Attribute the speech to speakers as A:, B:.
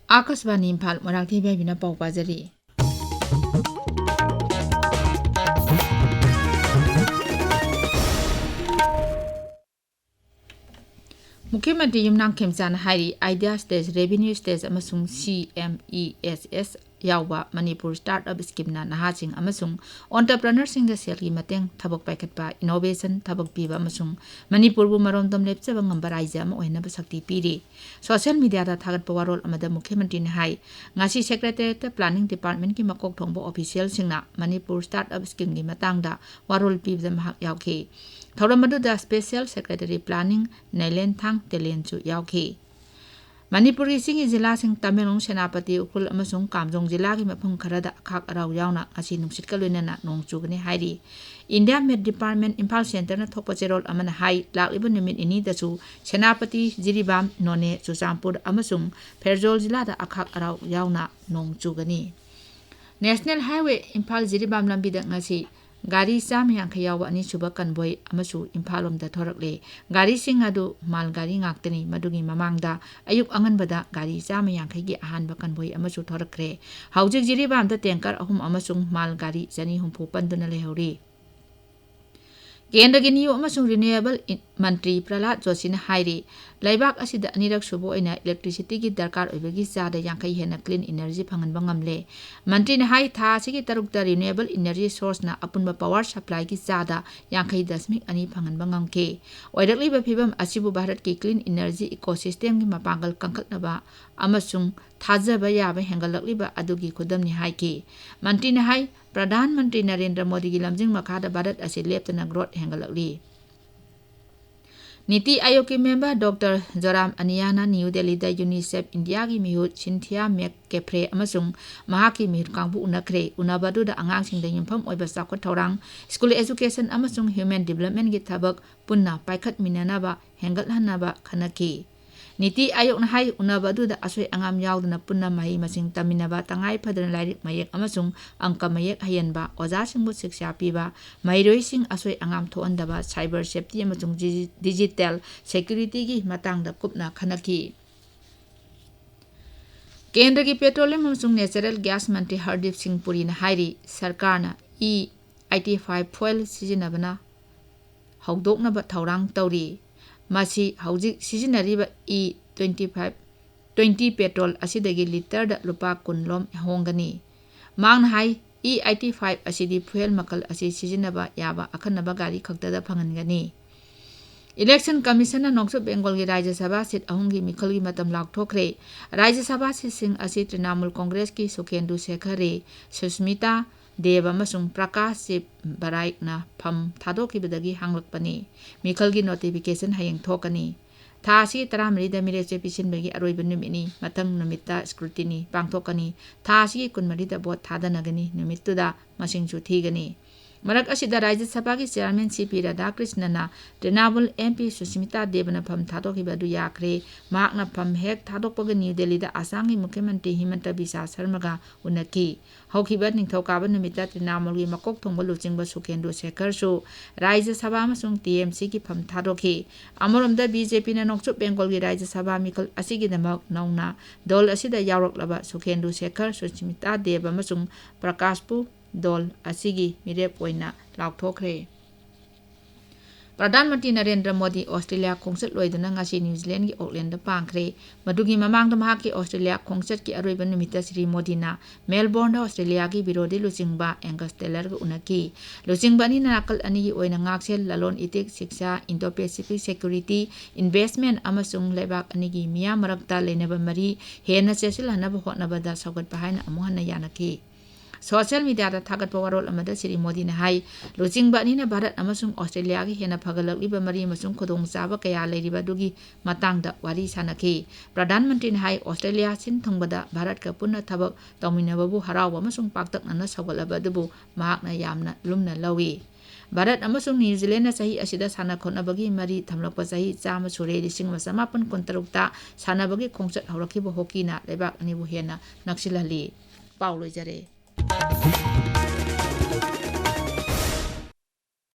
A: आकाशवाणी इम्फाल मोरांगथेम इबेहाइबिना पाउ पाजरी मुख्यमंत्री युमनाम खेमचाना हाइरी आइडिया स्टेज रेवेन्यू स्टेज अमसुंग CMESS यावबा मणिपुर स्टार्टअप स्कीमना नहासिंग अमसुंग एंटरप्रेन्योरसिंग सेलगी मतेंग थबक पाइखटपा इनोवेशन थबक पीबा अमसुंग मणिपुरबु मरोमदम लेपचबा ngamba राज्य अमा ओइनबा शक्ति पीरी सोशल मीडिया दा थागतपा वारोल अमदा मुख्यमंत्री ने high ngasi secretariat planning department की मकोक थोंबो ऑफिशियल सिंगना मणिपुर स्टार्टअप स्कीम की मतांगदा वारोल पीबदा महक यावखी थौरम मदुदा स्पेशल सेक्रेटरी प्लानिंग नैलेन थांग तेलेनचु यावखी मणिपुर की जिला सिंह तमेंगलों सेनापति उखुल अमसुंग कामजोंग जिला की मफम खरदा अखाक अराव यावना ngasi नुंगसित लोइनना नोंग चुगने हाइरी India met department Imphal centre न थोप चेरोल अमन हाई लाक्लिबा निमित इनी दसु सेनापति जिरीबाम नोने चुचामपुर अमसुंग फेरजोल जिला दा अखाक अराव यावना नोंग चुगनी नेशनल हाईवे इम्फाल जिरीबाम लंबी दा ngasi गाड़ी चाम यांखै याव अनि सुबा कन्वोय अमसु इम्फालोम दा थोरकले गाड़ी सिंह अदु माल गाड़ी ngaktani मदुगी ममांगदा अयुक अंगनबदा गाड़ी चाम यांखै गी अहानबा कन्वोय अमसु थोरकरे हौजिक जिरीबाम दा टैंकर अहुम अमसुंग माल गाड़ी जनी हुंफु पंदुना लेहौरी केंद्र की नियो अमसुंग रिन्यूएबल मंत्री प्रहलाद जोशी ने हाइरी लैबाक असिदा अनिरक सुबो ओइना इलेक्ट्रिसिटी की दरकार ओइबगी चादा यांखै हेना क्लीन एनर्जी फंगनबा ngamle मंत्री ने हाई था सिगी तरुकता रिन्यूएबल एनर्जी सोर्स ना अपुनबा पावर सप्लाई की चादा यांखै दशमिक अनि फंगनबा ngamke ओइरकलिबा फिबम असिबु भारत की क्लीन एनर्जी इकोसिस्टम की मपांगल कंखतनबा अमसुंग थाजबा याबा हेंगलकलिबा अदुगी खुदमनि हाइकी मंत्री ने हाई प्रधानमंत्री नरेंद्र मोदी की लमजिंग मखादा भारत असे लेप्तना ग्रोथ हेंगलकली नीति आयोग के मेंबर डॉक्टर जोराम अनियाना न्यू दिल्ली दा यूनिसेफ इंडिया की मिहुत सिंथिया मेक केफ्रे अमसुंग महाकी मिहुत कांगबु उनखरे उनाबदुदा आंगांसिंग दा युमफम ओइबा चाखत थौरांग स्कूल एजुकेशन अमसुंग ह्यूमन डेवलपमेंट की थबक पुन्ना पाइखत मिननाबा हेंगलहनाबा खनकी नीति आयोग हाई उनाबदुदा असोय अंगाम यावदना पुन्ना मही मसिंग तमिनबा तंगाई फदन लाइरिक मयेक अमसुंग अंक मयेक हयनबा ओजासिंगबु शिक्षा पीबा महिरोइसिंग असोय अंगाम थोअंदबा साइबर सेफ्टी अमसुंग डिजिटल सिक्योरिटी की मतांगदा कुपना खनकी केंद्र की पेट्रोलियम अमसुंग नेचुरल गैस मंत्री हरदीप सिंह पुरी ने हाइरी सरकारना E85 फॉयल सिजिनबना हौदोकनबा थौरांग तौरी मासी हौजिक सिजिनरिबा E20 पेट्रोल असिदगी लीटर दा रुपा 10 लोम होंगनी मांग हाई E85 असिदी फुएल मकल असि सिजिनबा याबा अखनबा गाड़ी खक्तदा फंगनगनी इलेक्शन कमीशन नोक्सो बेंगल की राज्यसभा सीट अहुंगी मिखल की मतम लाउथोखरे राज्यसभा सीट सिंह असि तृणमूल कांग्रेस की सुखेंदु शेखरे सुस्मिता देव अमसुंग प्रकाश से बराइकना फम थादोखिबदगी हांगलकपनी मिखल की नोटिफिकेशन हयेंग थोकनी था असि 13 मिरेचे पिसिनबगी अरोइब नुमिनी मथंग नुमित्ता स्क्रूटिनी पांगथोकनी था असि 14 बोट थादनगनी नुमित्तुदा मसिंगसु थीगनी मरक असिदा राज्यसभा की चेयरमैन CP राधाकृष्णना तृणमूल MP सुस्मिता देवना फम थादोखिबदु याखरे माकना फम हेक थादोकपग न्यू दिल्ली दा आसाम की मुख्यमंत्री हिमंत बिस्वा शर्मागा उनकी हौखिबा निंगथौकाबा नुमित्ता तृणमूल की मकोक थोंबा लुचिंगबा सुखेंदु शेखरसु राज्यसभा अमसुंग TMC की फम थादोखी अमरोमदा BJP ना नोक्सो बेंगल की राज्यसभा मिखल असिगिदमक नौना दल असिदा यावरकलबा सुखेंदु शेखर सुस्मिता देव अमसुंग प्रकाशपु दल असिगी मिरेप ओइना लाउथोखरे प्रधानमंत्री नरेंद्र मोदी ऑस्ट्रेलिया खोंगचत लोइदुना ngasi न्यूजीलैंड की ऑकलैंड पांखरे मदुगी ममांग दमा की ऑस्ट्रेलिया खोंगचत की अरोइब निमित्ता श्री मोदी ना मेलबोर्न ऑस्ट्रेलिया की विरोधी लुचिंगबा एंगस टेलर को उनकी लुचिंगबा नि नाकल अनि की ओइना ngakse ललोन इतिक शिक्षा इंडो पैसिफिक सिक्योरिटी इन्वेस्टमेंट अमसुंग लेबाक अनि की मिया मरकता लेनबा मरी हेना चेसिल हनबा होटनबदा सौगत पाहायना अमुहना यानकी सोशल मीडिया दा थागत पवारोल अमदा श्री मोदी ने हाई लुचिंग बानी ने भारत अमसुंग ऑस्ट्रेलिया की हेना फगलकलिबा मरी अमसुंग खुदोंग चाबा कया लेरिबा दुगी मतांगदा वारी सानकी प्रधानमंत्री ने हाई ऑस्ट्रेलिया सिन थंगबदा भारत का पुन्ना थबक तौमिनबबु हराव अमसुंग पाक्तकना सगलबा दुबु महाकना यामना लुमना लवी भारत अमसुंग न्यूजीलैंड सही असिदा साना खोनबगी मरी थमलकपा सही चाम सुरे 1953 सानबगी खोंगचत हौरखिबो हॉकीना लेबाक अनिबु हेना नक्सिलहली पाउलोइजरे